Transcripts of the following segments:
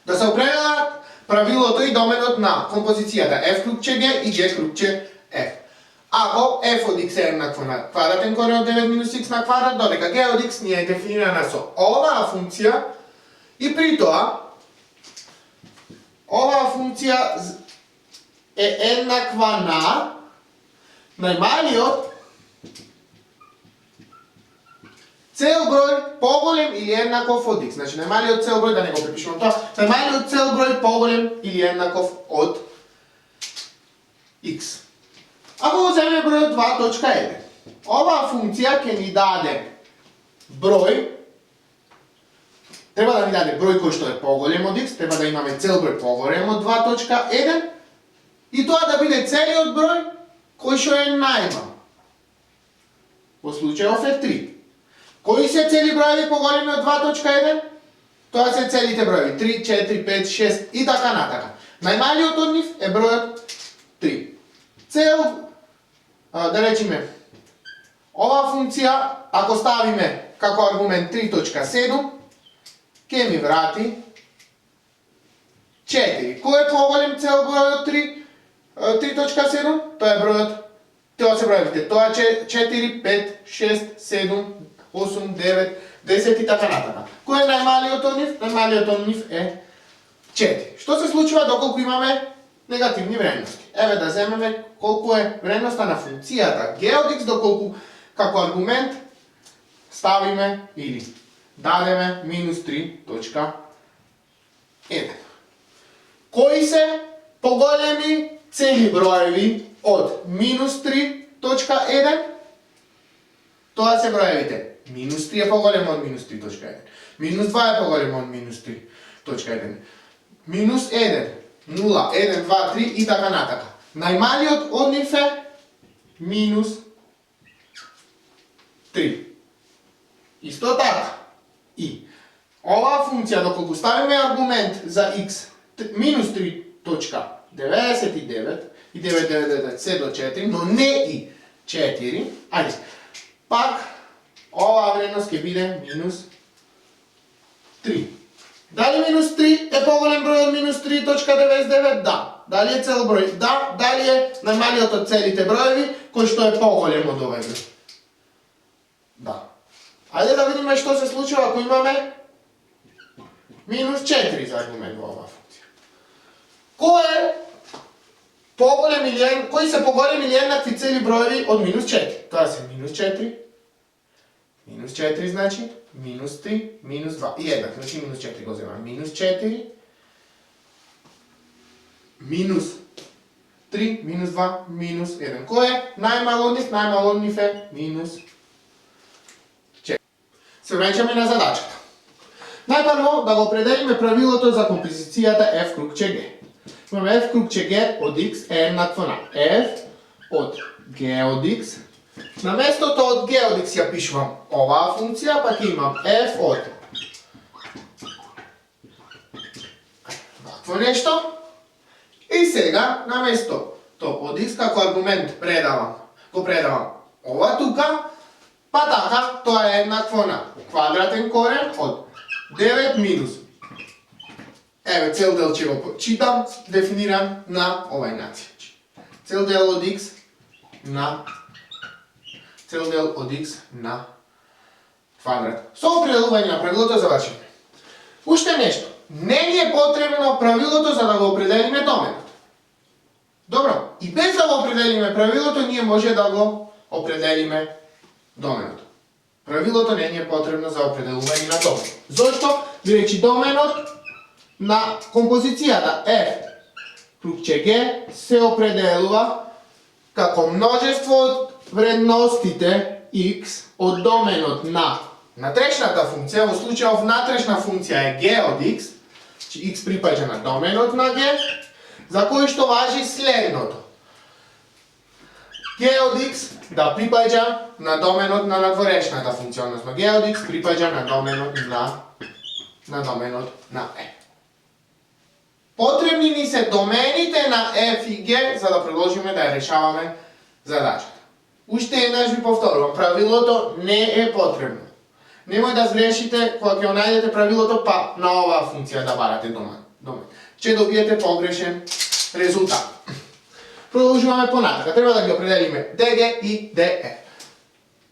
Да се определат правилото и доменот на композицијата f крупче g и g крупче f. Ако f од x е еднакво на квадратен корен од 9 минус x на квадрат, додека g од x ни е дефинирана со оваа функција и при тоа оваа функција е еднаква на најмалиот цел број поголем или еднаков од x. Значи најмалиот цел број, да не го препишувам тоа, најмалиот цел број поголем или еднаков од x. Ако го земеме бројот 2.1, оваа функција ќе ни даде број, треба да ни даде број кој што е поголем од x, треба да имаме цел број поголем од 2.1 и тоа да биде целиот број кој што е најмал. Во случајов е 3. Кои се цели броеви поголеми од 2.1? Тоа се целите броеви 3, 4, 5, 6 и така натака. Најмалиот од нив е бројот 3. Да речеме, оваа функција, ако ставиме како аргумент 3.7, ќе ми врати 4. Кој е поголем цел број од 3.7? Тоа е бројот, тоа се броевите, тоа 4, 5, 6, 7, 8, 9, 10 и така натака. Кој е најмалиот од нив? Најмалиот од нив е 4. Што се случува доколку имаме негативни вредности? Еве да земеме колку е вредноста на функцијата g од x, доколку како аргумент ставиме или дадеме минус 3.1. Кои се поголеми цели броеви од минус 3.1? Тоа се броевите. Минус 3 е поголемо од минус 3.1. Минус 2 е поголемо од минус 3.1. Минус 1, 0, 1, 2, 3 и така натака. Најмалиот од нив е минус 3. Исто така. И оваа функција, доколку ставиме аргумент за x минус 3.99 и 999 се до 4, но не и 4, ајде, пак оваа вредност ќе биде минус 3. Дали минус 3 е поголем број од минус 3.99? Да. Дали е цел број? Да. Дали е најмалиот од целите броеви, кој што е поголем од овој број? Да. Ајде да видиме што се случува ако имаме минус 4 за аргумент во оваа функција. Кои се поголеми или еднакви цели броеви од минус 4? Тоа се минус 4, минус 4 значи, минус 3, минус 2 и еднак, значи минус 4 го земам. Минус 4, минус 3, минус 2, минус 1. Кој е најмал од нив? Најмал од нив е минус 4. Се враќаме на задачата. Најпрво да го определиме правилото за композицијата f крупче g. Имаме f крупче g од x е еднакво на f од g од x. На местото од g од x ја пишувам оваа функција, па ќе имам f од вакво нешто. И сега, на местото од x како аргумент го предавам ова тука, па така, тоа е еднакво на квадратен корен од 9 минус. Еве, цел дел ќе го читам, дефиниран на овај начин. Цел дел од x на квадрат. Со определување на правилото завршиме. Уште нешто. Не ни е потребно правилото за да го определиме доменот. Добро, и без да го определиме правилото, ние може да го определиме доменот. Правилото не ни е потребно за определување на доменот. Зошто? Бидејќи доменот на композицијата f крупче g се определува како множество од вредностите x од доменот на натрешната функција. Во случајов натрешна функција е g од x, че x припаѓа на доменот на g, за кој што важи следното. g од x да припаѓа на доменот на надворешната функција, односно g од x припаѓа на доменот на f. Потребни ни се домените на f и g за да продолжиме да ја решаваме задачата. Уште еднаш ви повторувам, правилото не е потребно. Немој да згрешите кога ќе најдете правилото, па на оваа функција да барате домен. Ќе добиете погрешен резултат. Продолжуваме понатака. Треба да ги определиме DG и DF.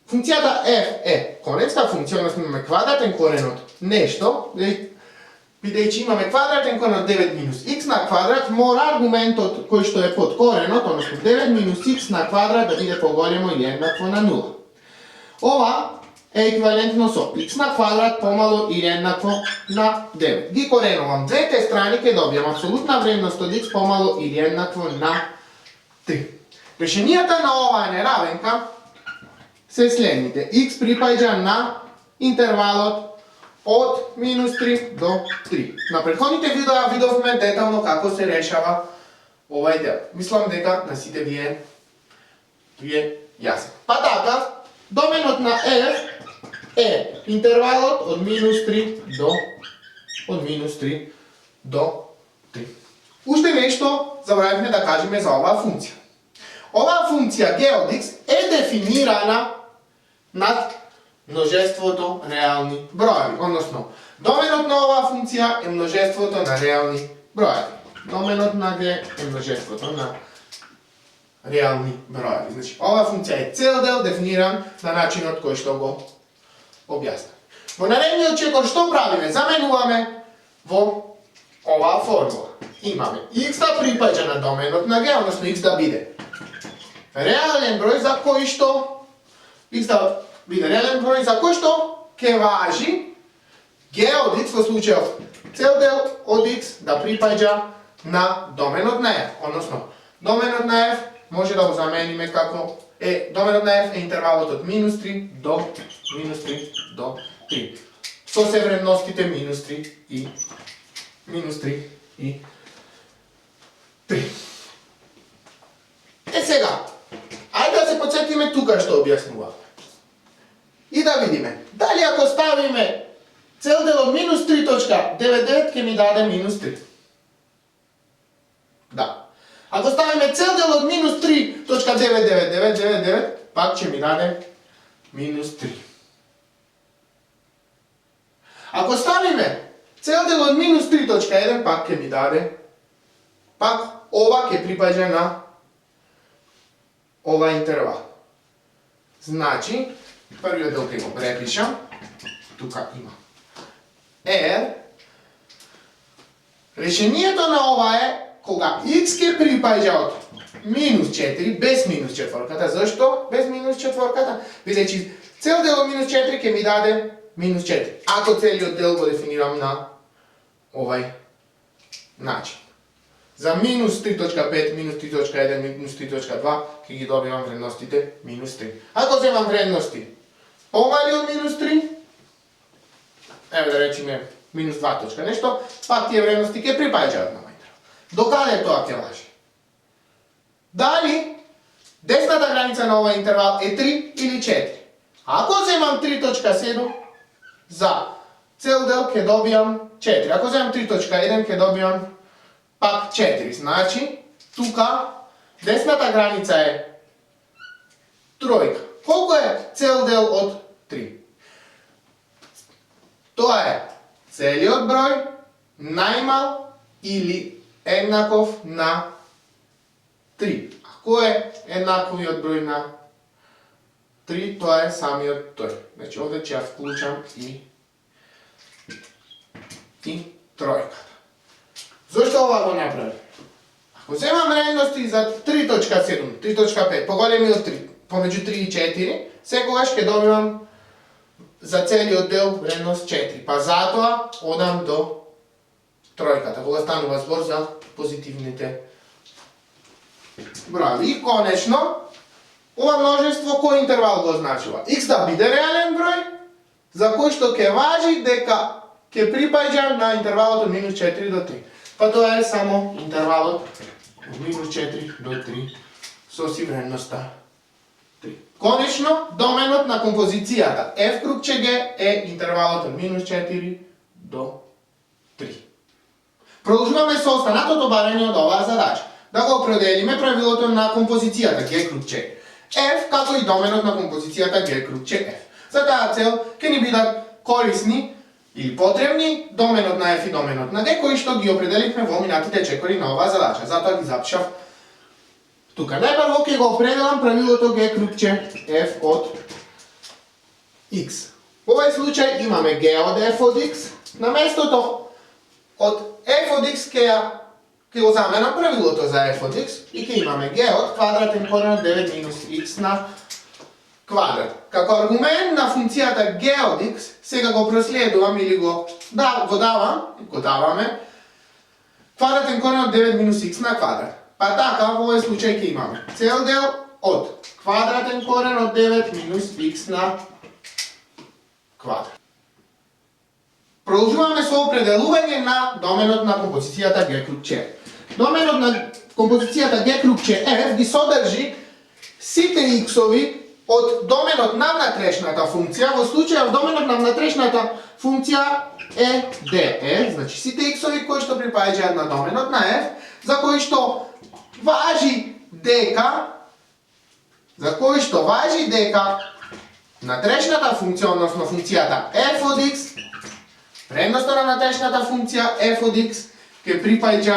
Функцијата f е конечна функција, односно имаме квадратен корен од нешто, бидејќи имаме квадратен корен од 9 минус x на квадрат, мора аргументот кој што е под коренот, односно 9 минус x на квадрат да биде поголемо или еднакво на 0. Ова е еквивалентно со x на квадрат помало или еднакво на 9. Ги коренувам двете страни, ќе добијам апсолутна вредност од x помало или еднакво на 3. Решенијата на оваа неравенка се следните. X припаѓа на интервалот од минус 3 до 3. На претходните видеа видовме детално како се решава овај дел. Мислам дека на сите ви е јасен. Па така, доменот на f е интервалот од минус 3 до 3. Уште нешто забравивме да кажеме за оваа функција. Оваа функција g од x е дефинирана над множеството реални броеви, односно доменот на оваа функција е множеството на реални броеви. Доменот на g е множеството на реални броеви. Значи, оваа функција е цел дел дефиниран на начинот кој што го објаснав. Во наредниот чекор што правиме? Заменуваме во оваа формула. Имаме x да припаѓа на доменот на g, односно x да биде реален број за кој што ќе важи g од x во случајот цел дел од x да припаѓа на доменот на f. Односно, доменот на f може да го замениме како доменот на f е интервалот од минус 3 до 3. Со се вредностите минус 3 и 3. Сега, ајде да се подсетиме тука што објаснувавме. И да видиме, дали ако ставиме цел дел од минус 3.99 ќе ми даде минус 3. Да. Ако ставиме цел дел од минус 3.99999, пак ќе ми даде минус 3. Ако ставиме цел дел од минус 3.1, пак ќе ми даде, пак ова ќе припаѓа на ова интервал. Значи, првиот дел ќе го препишам, тука има R. Решението на ова е кога x ќе припаѓа од минус 4 без минус четворката. Зашто без минус четворката? Бидејќи цел дел од минус 4 ќе ми даде минус 4. Ако целиот дел го дефинирам на овај начин. За минус 3.5, минус 3.1, минус 3.2 ќе ги добивам вредностите минус 3. Ако земам вредности помали од минус 3, еве да речеме минус 2 нешто, пак тие вредности ќе припаѓаат на овај интервал. Докаде тоа ќе важи? Дали десната граница на овај интервал е 3 или 4? Ако земам 3.7, за цел дел ќе добијам 4. Ако земам 3.1 ќе добијам пак 4. Значи, тука десната граница е тројка. Колку е цел дел од 3? Тоа е целиот број најмал или еднаков на 3. Ако е еднаковиот број на 3, тоа е самиот тој. Значи, овде ќе ја вклучам и тројката. Зошто ова го направи? Ако земам вредности за 3.7, 3.5, поголеми од 3, помеѓу 3 и 4, секогаш ќе добивам за целиот дел вредност 4. Па затоа одам до тројката, кога станува збор за позитивните броеви. И конечно, ова множество кој интервал го означува? X да биде реален број, за кој што ќе важи дека ќе припаѓа на интервалот од минус 4 до 3. Па тоа е само интервалот од минус 4 до 3 со си вредноста 3. Конечно, доменот на композицијата f крупче g е интервалот од минус 4 до 3. Продолжуваме со останатото барање од оваа задача. Да го определиме правилото на композицијата g крупче f, како и доменот на композицијата g крупче f. За таа цел ќе ни бидат корисни или потребни доменот на f и доменот на g, кои што ги определивме во минатите чекори на оваа задача. Затоа ги запишав тука. Најпрво ќе го определам правилото g крупче f од x. Во овој случај имаме g од f од x, на местото од f од x ќе го заменам правилото за f од x и ќе имаме g од квадратен корен од 9 минус x на квадрат. Како аргумент на функцијата g од x, сега го проследувам или го даваме квадратен корен од 9 минус x на квадрат. Па така, во овој случај ќе имаме цел дел од квадратен корен од 9 минус x на квадрат. Продолжуваме со определување на доменот на композицијата g крупче. Доменот на композицијата g крупче f ги содржи сите x-ови од доменот на внатрешната функција. Во случајот доменот на внатрешната функција е df, значи сите x-ови кои што припаѓаат на доменот на f, за кои што важи дека внатрешната функција, односно функцијата f од x, предноста на внатрешната функција f од x ќе припаѓа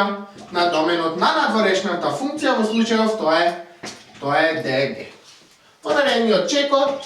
на доменот на надворешната функција, во случајов тоа е dg. Во наредниот чекор